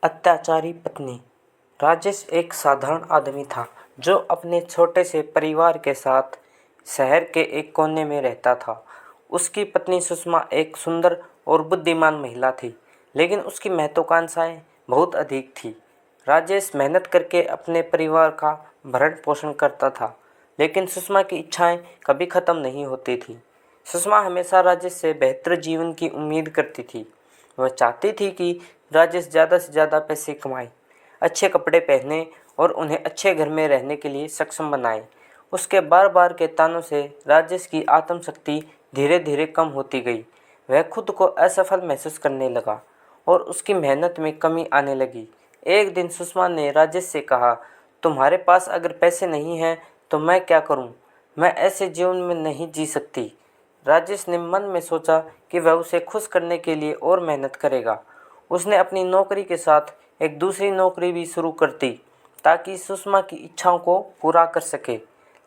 अत्याचारी पत्नी। राजेश एक साधारण आदमी था जो अपने छोटे से परिवार के साथ शहर के एक कोने में रहता था। उसकी पत्नी सुषमा एक सुंदर और बुद्धिमान महिला थी, लेकिन उसकी महत्वाकांक्षाएं बहुत अधिक थी। राजेश मेहनत करके अपने परिवार का भरण पोषण करता था, लेकिन सुषमा की इच्छाएं कभी खत्म नहीं होती थी। सुषमा हमेशा राजेश से बेहतर जीवन की उम्मीद करती थी। वह चाहती थी कि राजेश ज़्यादा से ज़्यादा पैसे कमाए, अच्छे कपड़े पहने और उन्हें अच्छे घर में रहने के लिए सक्षम बनाए। उसके बार बार के तानों से राजेश की आत्मशक्ति धीरे धीरे कम होती गई। वह खुद को असफल महसूस करने लगा और उसकी मेहनत में कमी आने लगी। एक दिन सुषमा ने राजेश से कहा, तुम्हारे पास अगर पैसे नहीं हैं तो मैं क्या करूं? मैं ऐसे जीवन में नहीं जी सकती। राजेश ने मन में सोचा कि वह उसे खुश करने के लिए और मेहनत करेगा। उसने अपनी नौकरी के साथ एक दूसरी नौकरी भी शुरू कर दी ताकि सुषमा की इच्छाओं को पूरा कर सके।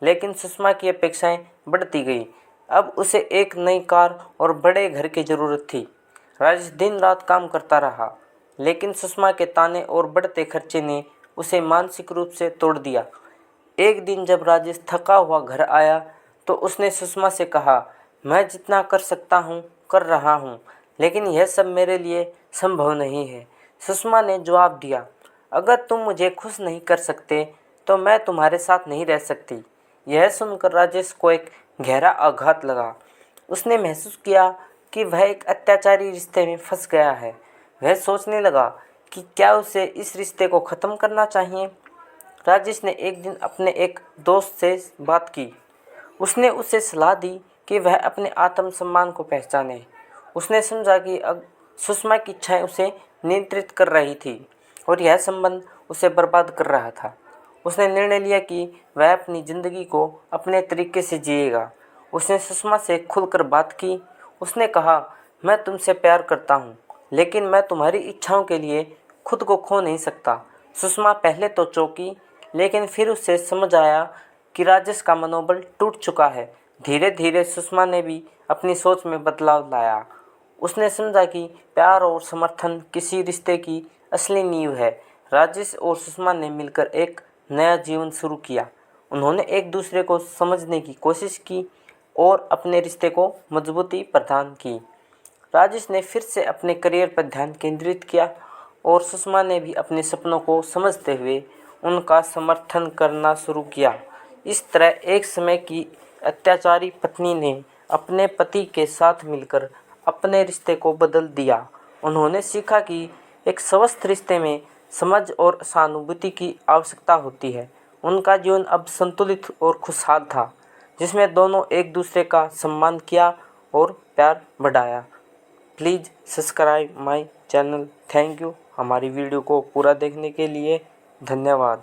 लेकिन सुषमा की अपेक्षाएं बढ़ती गई। अब उसे एक नई कार और बड़े घर की ज़रूरत थी। राजेश दिन रात काम करता रहा, लेकिन सुषमा के ताने और बढ़ते खर्चे ने उसे मानसिक रूप से तोड़ दिया। एक दिन जब राजेश थका हुआ घर आया तो उसने सुषमा से कहा, मैं जितना कर सकता हूँ कर रहा हूँ, लेकिन यह सब मेरे लिए संभव नहीं है। सुषमा ने जवाब दिया, अगर तुम मुझे खुश नहीं कर सकते तो मैं तुम्हारे साथ नहीं रह सकती। यह सुनकर राजेश को एक गहरा आघात लगा। उसने महसूस किया कि वह एक अत्याचारी रिश्ते में फंस गया है। वह सोचने लगा कि क्या उसे इस रिश्ते को ख़त्म करना चाहिए। राजेश ने एक दिन अपने एक दोस्त से बात की। उसने उसे सलाह दी कि वह अपने आत्मसम्मान को पहचाने। उसने समझा कि अब सुषमा की इच्छाएं उसे नियंत्रित कर रही थी और यह संबंध उसे बर्बाद कर रहा था। उसने निर्णय लिया कि वह अपनी ज़िंदगी को अपने तरीके से जिएगा। उसने सुषमा से खुलकर बात की। उसने कहा, मैं तुमसे प्यार करता हूँ, लेकिन मैं तुम्हारी इच्छाओं के लिए खुद को खो नहीं सकता। सुषमा पहले तो चौंकी, लेकिन फिर उसे समझ आया कि राजेश का मनोबल टूट चुका है। धीरे धीरे सुषमा ने भी अपनी सोच में बदलाव लाया। उसने समझा कि प्यार और समर्थन किसी रिश्ते की असली नींव है। राजेश और सुषमा ने मिलकर एक नया जीवन शुरू किया। उन्होंने एक दूसरे को समझने की कोशिश की और अपने रिश्ते को मजबूती प्रदान की। राजेश ने फिर से अपने करियर पर ध्यान केंद्रित किया और सुषमा ने भी अपने सपनों को समझते हुए उनका समर्थन करना शुरू किया। इस तरह एक समय की अत्याचारी पत्नी ने अपने पति के साथ मिलकर अपने रिश्ते को बदल दिया। उन्होंने सीखा कि एक स्वस्थ रिश्ते में समझ और सहानुभूति की आवश्यकता होती है। उनका जीवन अब संतुलित और खुशहाल था, जिसमें दोनों एक दूसरे का सम्मान किया और प्यार बढ़ाया। Please subscribe my channel. Thank you हमारी वीडियो को पूरा देखने के लिए। धन्यवाद।